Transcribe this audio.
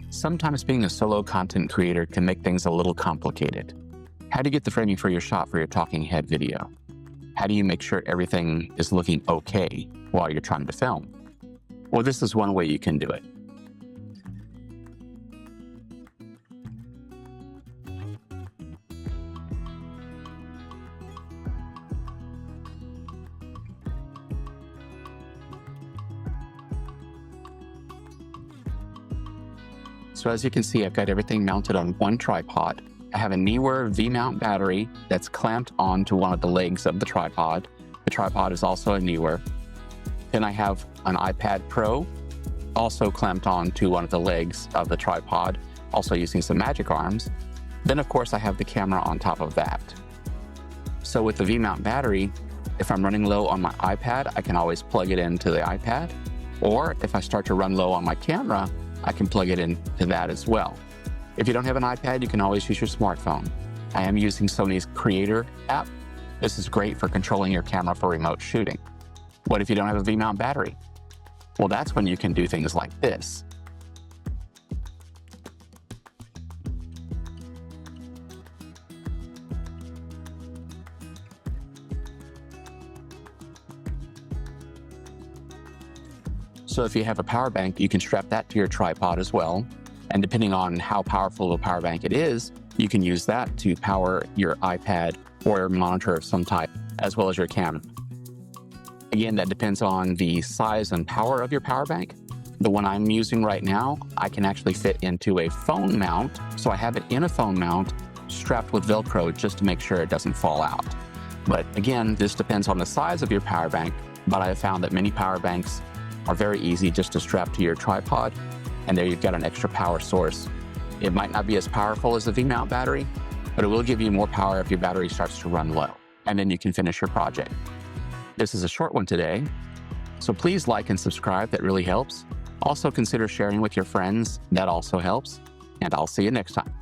Sometimes being a solo content creator can make things a little complicated. How do you get the framing for your shot for your talking head video? How do you make sure everything is looking okay while you're trying to film? Well, this is one way you can do it. So as you can see, I've got everything mounted on one tripod. I have a Neewer V-mount battery that's clamped onto one of the legs of the tripod. The tripod is also a Neewer. Then I have an iPad Pro, also clamped onto one of the legs of the tripod, also using some magic arms. Then of course I have the camera on top of that. So with the V-mount battery, if I'm running low on my iPad, I can always plug it into the iPad. Or if I start to run low on my camera, I can plug it into that as well. If you don't have an iPad, you can always use your smartphone. I am using Sony's Creator app. This is great for controlling your camera for remote shooting. What if you don't have a V-mount battery? Well, that's when you can do things like this. So if you have a power bank, you can strap that to your tripod as well. And depending on how powerful of a power bank it is, you can use that to power your iPad or a monitor of some type, as well as your camera. Again, that depends on the size and power of your power bank. The one I'm using right now, I can actually fit into a phone mount. So I have it in a phone mount strapped with Velcro just to make sure it doesn't fall out. But again, this depends on the size of your power bank, but I have found that many power banks are very easy just to strap to your tripod, and there you've got an extra power source. It might not be as powerful as a V-mount battery, but it will give you more power if your battery starts to run low, and then you can finish your project. This is a short one today, so please like and subscribe, that really helps. Also consider sharing with your friends, that also helps, and I'll see you next time.